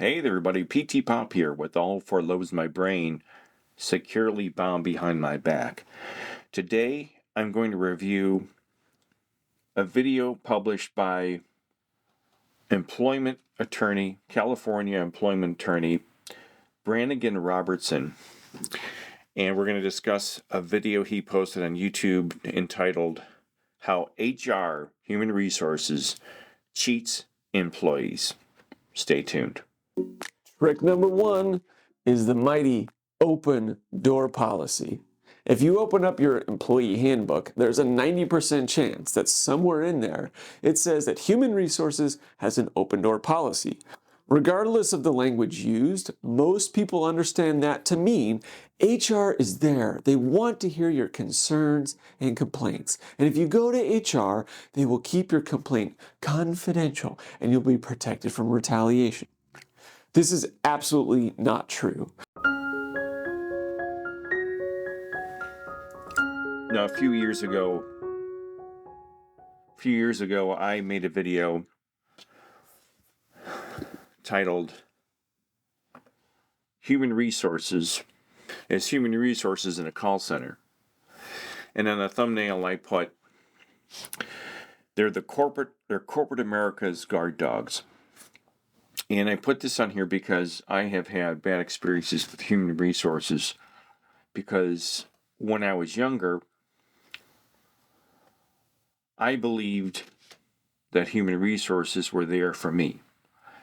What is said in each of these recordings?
Hey there, everybody. PTPOP here with All Four Lobes of My Brain securely bound behind my back. Today, I'm going to review a video published by California employment attorney Branigan Robertson. And we're going to discuss a video he posted on YouTube entitled How HR, Human Resources, Cheats Employees. Stay tuned. Trick number one is the mighty open door policy. If you open up your employee handbook, there's a 90% chance that somewhere in there it says that human resources has an open door policy. Regardless of the language used, most people understand that to mean HR is there. They want to hear your concerns and complaints. And if you go to HR, they will keep your complaint confidential and you'll be protected from retaliation. This is absolutely not true. Now, a few years ago, I made a video titled Human Resources in a Call Center. And on the thumbnail I put, they're corporate America's guard dogs. And I put this on here because I have had bad experiences with human resources, because when I was younger, I believed that human resources were there for me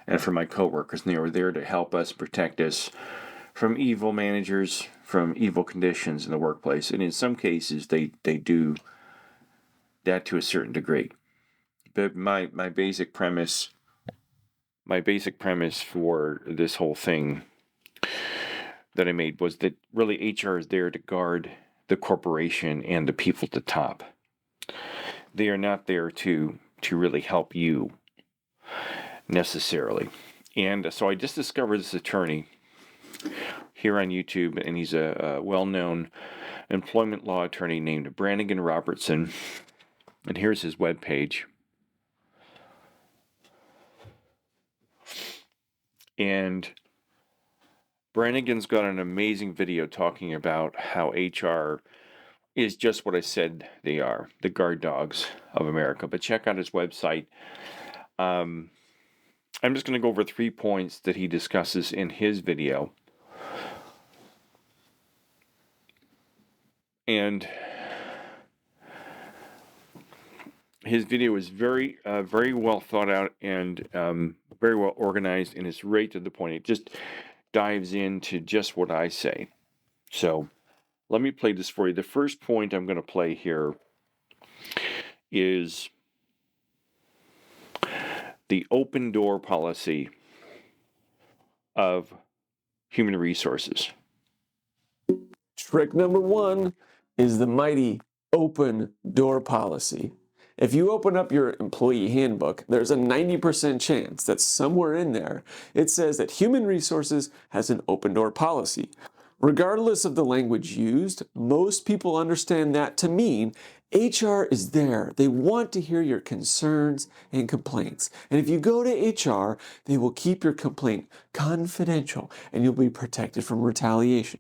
and for my coworkers, and they were there to help us, protect us from evil managers, from evil conditions in the workplace. And in some cases, they do that to a certain degree. But my basic premise for this whole thing that I made was that really HR is there to guard the corporation and the people at the top. They are not there to really help you necessarily. And so I just discovered this attorney here on YouTube, and he's a well-known employment law attorney named Branigan Robertson. And here's his webpage. And Branigan's got an amazing video talking about how HR is just what I said they are, the guard dogs of America. But check out his website. I'm just going to go over 3 points that he discusses in his video. And his video is very well thought out and very well organized, and it's right to the point. It just dives into just what I say. So let me play this for you. The first point I'm going to play here is the open door policy of human resources. Trick number one is the mighty open door policy. If you open up your employee handbook, there's a 90% chance that somewhere in there it says that human resources has an open door policy. Regardless of the language used, most people understand that to mean HR is there. They want to hear your concerns and complaints. And if you go to HR, they will keep your complaint confidential and you'll be protected from retaliation.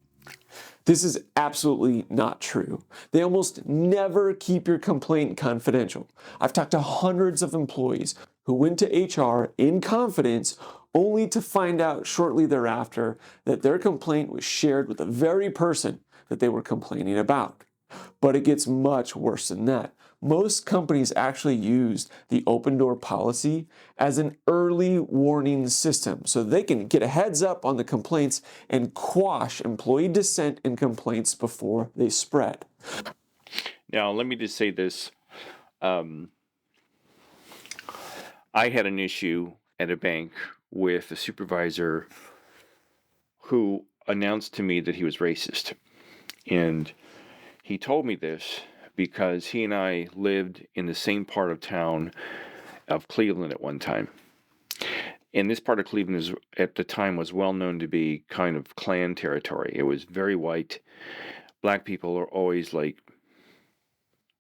This is absolutely not true. They almost never keep your complaint confidential. I've talked to hundreds of employees who went to HR in confidence only to find out shortly thereafter that their complaint was shared with the very person that they were complaining about. But it gets much worse than that. Most companies actually use the open door policy as an early warning system so they can get a heads up on the complaints and quash employee dissent and complaints before they spread. Now, let me just say this. I had an issue at a bank with a supervisor who announced to me that he was racist. And he told me this because he and I lived in the same part of town of Cleveland at one time. And this part of Cleveland at the time was well known to be kind of Klan territory. It was very white. Black people are always like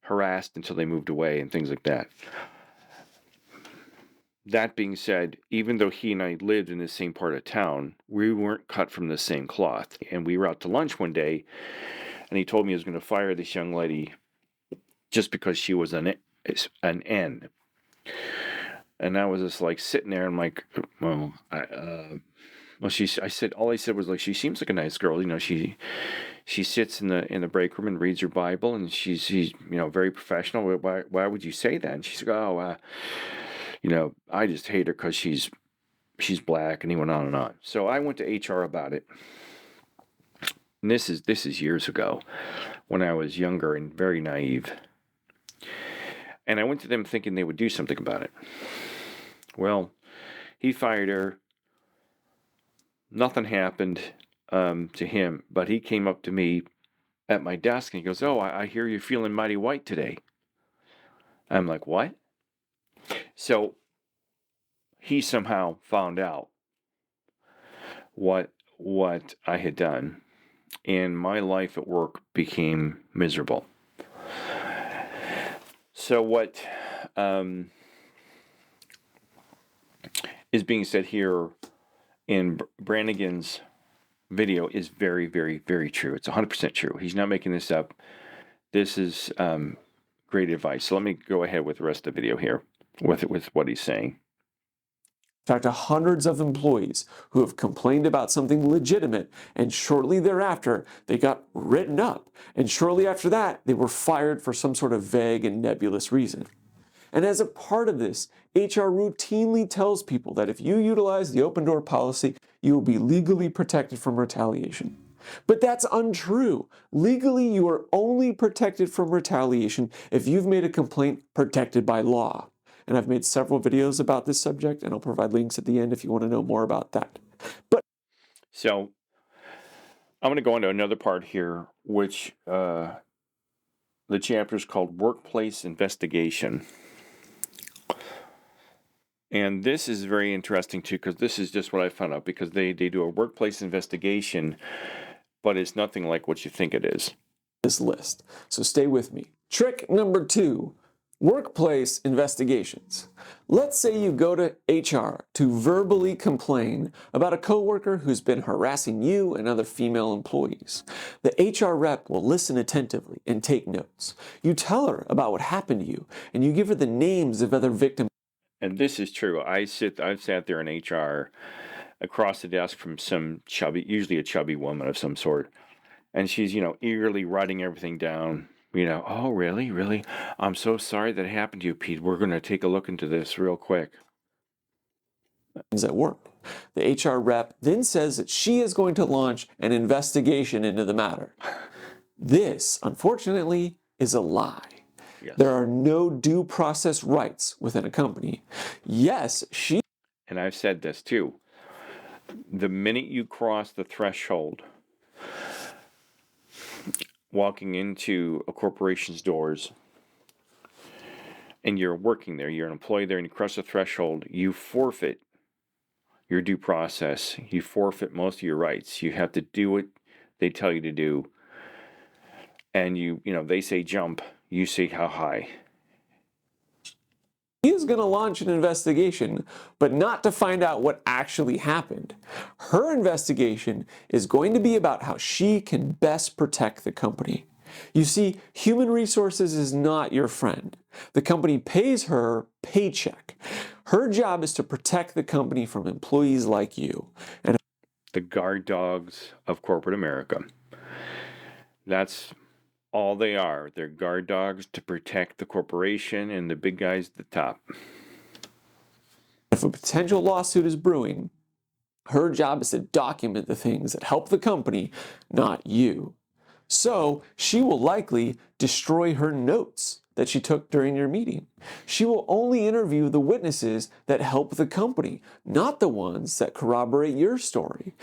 harassed until they moved away and things like that. that being said, even though he and I lived in the same part of town, we weren't cut from the same cloth. And we were out to lunch one day, and he told me he was going to fire this young lady just because she was an N. And I was just like sitting there, and I'm like, well, I said, all I said was like, she seems like a nice girl, you know. She sits in the break room and reads her Bible, and she's you know, very professional. Why would you say that? And she's like, oh, you know, I just hate her because she's black. And he went on and on. So I went to HR about it. And this is years ago, when I was younger and very naive. And I went to them thinking they would do something about it. Well, he fired her. Nothing happened to him, but he came up to me at my desk and he goes, oh, I hear you're feeling mighty white today. I'm like, what? So he somehow found out what I had done, and my life at work became miserable. So what is being said here in Branigan's video is very, very, very true. It's 100% true. He's not making this up. This is great advice. So let me go ahead with the rest of the video here with what he's saying. Talked to hundreds of employees who have complained about something legitimate, and shortly thereafter, they got written up. And shortly after that, they were fired for some sort of vague and nebulous reason. And as a part of this, HR routinely tells people that if you utilize the open door policy, you will be legally protected from retaliation. But that's untrue. Legally, you are only protected from retaliation if you've made a complaint protected by law. And I've made several videos about this subject, and I'll provide links at the end if you want to know more about that. So I'm going to go into another part here, which the chapter is called Workplace Investigation. And this is very interesting too, because this is just what I found out, because they do a workplace investigation, but it's nothing like what you think it is. This list. So stay with me. Trick number 2. Workplace investigations. Let's say you go to HR to verbally complain about a coworker who's been harassing you and other female employees. The HR rep will listen attentively and take notes. You tell her about what happened to you, and you give her the names of other victims. And this is true. I've sat there in HR across the desk from some usually a chubby woman of some sort, and she's, you know, eagerly writing everything down. You know, oh, really? Really? I'm so sorry that happened to you, Pete. We're going to take a look into this real quick. At work. The HR rep then says that she is going to launch an investigation into the matter. This, unfortunately, is a lie. Yes. There are no due process rights within a company. Yes, and I've said this too. The minute you cross the threshold, walking into a corporation's doors, and you're working there, you're an employee there, and you cross the threshold, you forfeit your due process. You forfeit most of your rights. You have to do what they tell you to do. And you know, they say jump, you say how high. He is going to launch an investigation, but not to find out what actually happened. Her investigation is going to be about how she can best protect the company. You see, human resources is not your friend. The company pays her paycheck. Her job is to protect the company from employees like you. And the guard dogs of corporate America. That's all they are. They're guard dogs to protect the corporation and the big guys at the top. If a potential lawsuit is brewing, her job is to document the things that help the company, not you. So she will likely destroy her notes that she took during your meeting. She will only interview the witnesses that help the company, not the ones that corroborate your story.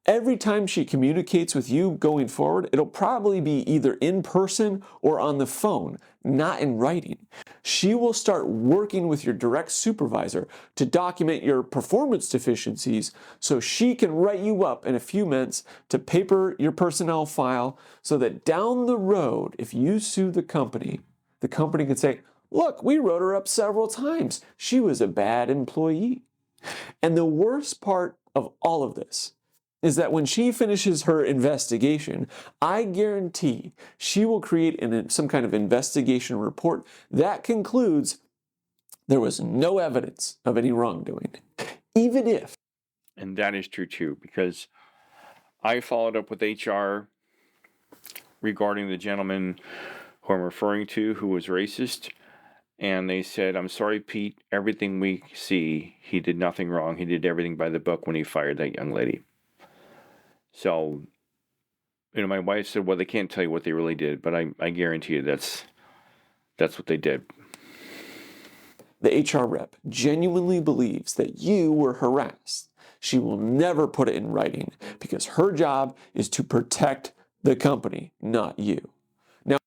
Every time she communicates with you going forward, it'll probably be either in person or on the phone, not in writing. She will start working with your direct supervisor to document your performance deficiencies so she can write you up in a few minutes to paper your personnel file so that down the road, if you sue the company can say, Look, we wrote her up several times. She was a bad employee. And the worst part of all of this is that when she finishes her investigation, I guarantee she will create some kind of investigation report that concludes there was no evidence of any wrongdoing. Even if. And that is true too, because I followed up with HR regarding the gentleman who I'm referring to who was racist. And they said, I'm sorry, Pete, everything we see, he did nothing wrong. He did everything by the book when he fired that young lady. So, my wife said, well, they can't tell you what they really did, but I guarantee you that's what they did. The HR rep genuinely believes that you were harassed. She will never put it in writing because her job is to protect the company, not you. Now,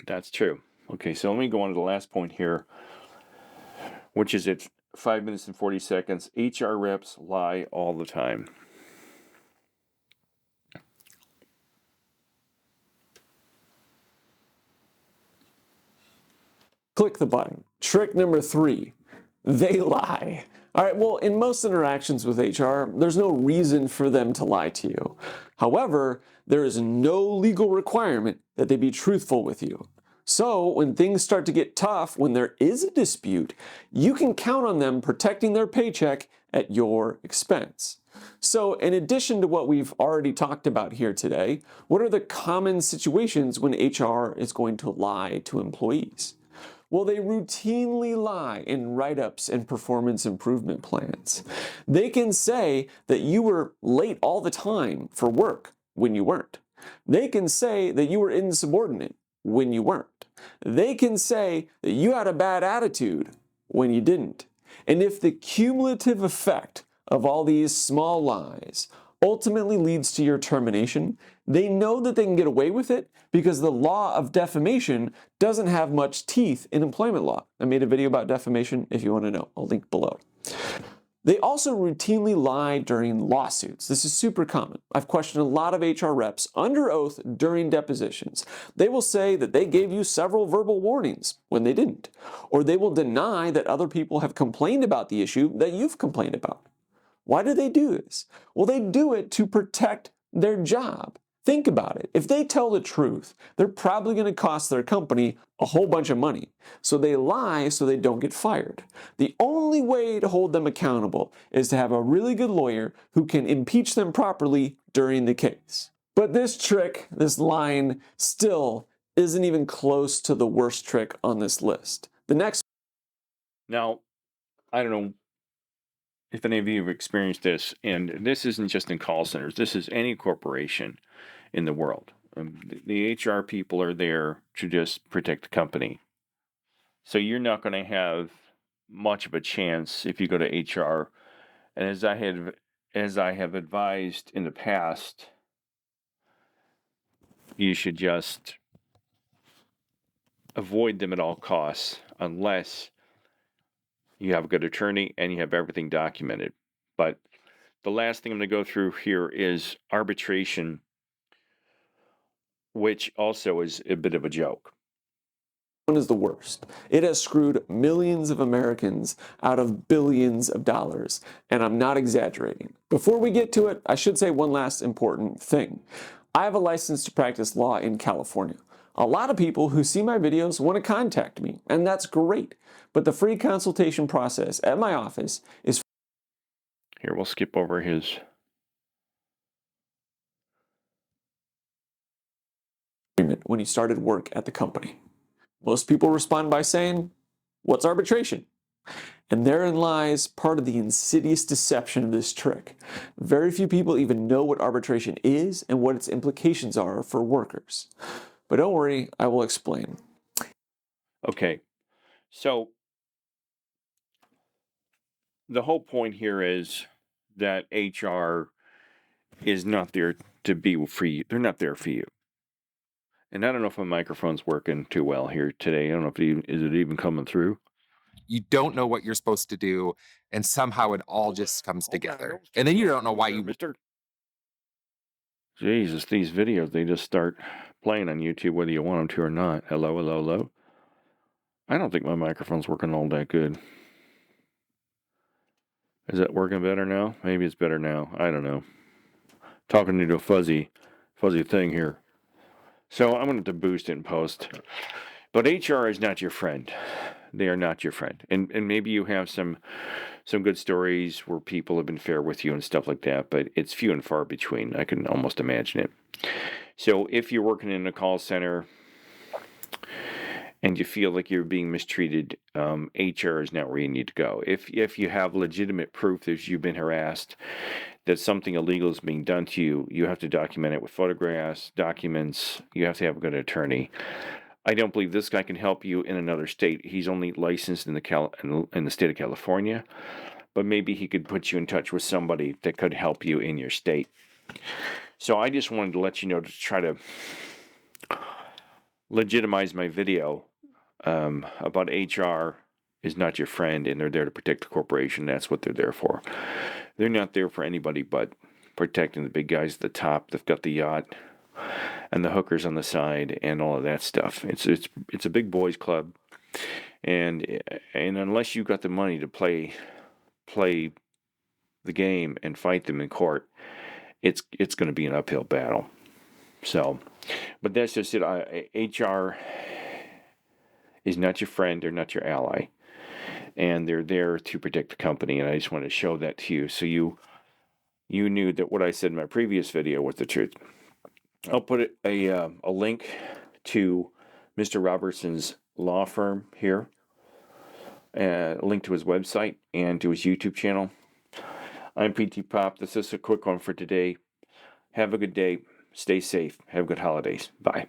that's true. Okay, so let me go on to the last point here, which is at 5 minutes and 40 seconds. HR reps lie all the time. Click the button. Trick number 3, they lie. All right, well, in most interactions with HR, there's no reason for them to lie to you. However, there is no legal requirement that they be truthful with you. So when things start to get tough, when there is a dispute, you can count on them protecting their paycheck at your expense. So in addition to what we've already talked about here today, what are the common situations when HR is going to lie to employees? Well, they routinely lie in write-ups and performance improvement plans. They can say that you were late all the time for work when you weren't. They can say that you were insubordinate when you weren't. They can say that you had a bad attitude when you didn't. And if the cumulative effect of all these small lies ultimately leads to your termination, they know that they can get away with it because the law of defamation doesn't have much teeth in employment law. I made a video about defamation if you want to know. I'll link below. They also routinely lie during lawsuits. This is super common. I've questioned a lot of HR reps under oath during depositions. They will say that they gave you several verbal warnings when they didn't. Or they will deny that other people have complained about the issue that you've complained about. Why do they do this? Well, they do it to protect their job. Think about it. If they tell the truth, they're probably going to cost their company a whole bunch of money. So they lie so they don't get fired. The only way to hold them accountable is to have a really good lawyer who can impeach them properly during the case. But this trick, this line, still isn't even close to the worst trick on this list. The next. Now, I don't know if any of you have experienced this, and this isn't just in call centers, this is any corporation in the world. The HR people are there to just protect the company. So you're not going to have much of a chance if you go to HR. And as I have advised in the past, you should just avoid them at all costs unless you have a good attorney and you have everything documented. But the last thing I'm going to go through here is arbitration, which also is a bit of a joke. One is the worst. It has screwed millions of Americans out of billions of dollars, and I'm not exaggerating. Before we get to it, I should say one last important thing. I have a license to practice law in California. A lot of people who see my videos want to contact me, and that's great. But the free consultation process at my office is. Here, we'll skip over his. When he started work at the company. Most people respond by saying, "What's arbitration?" And therein lies part of the insidious deception of this trick. Very few people even know what arbitration is and what its implications are for workers. But don't worry, I will explain. Okay, so the whole point here is that HR is not there to be for you. They're not there for you. And I don't know if my microphone's working too well here today. I don't know if is it even coming through. You don't know what you're supposed to do, and somehow it all just comes together. And then you don't know why you. Mister. Jesus, these videos, they just start playing on YouTube whether you want them to or not. Hello, hello, hello. I don't think my microphone's working all that good. Is that working better now? Maybe it's better now. I don't know. Talking into a fuzzy thing here. So I'm going to have to boost it in post. But HR is not your friend. They are not your friend. And maybe you have some good stories where people have been fair with you and stuff like that, but it's few and far between. I can almost imagine it. So if you're working in a call center and you feel like you're being mistreated, HR is not where you need to go. If you have legitimate proof that you've been harassed, that something illegal is being done to you, you have to document it with photographs, documents. You have to have a good attorney. I don't believe this guy can help you in another state. He's only licensed in the state of California, but maybe he could put you in touch with somebody that could help you in your state. So I just wanted to let you know to try to legitimize my video about HR is not your friend, and they're there to protect the corporation. That's what they're there for. They're not there for anybody but protecting the big guys at the top. They've got the yacht and the hookers on the side and all of that stuff. It's a big boys club, and unless you've got the money to play the game and fight them in court, it's going to be an uphill battle. So, but that's just it. HR is not your friend. They're not your ally, and they're there to protect the company. And I just want to show that to you, so you knew that what I said in my previous video was the truth. I'll put a link to Mr. Robertson's law firm here, a link to his website and to his YouTube channel. I'm PTPOP. This is a quick one for today. Have a good day. Stay safe. Have good holidays. Bye.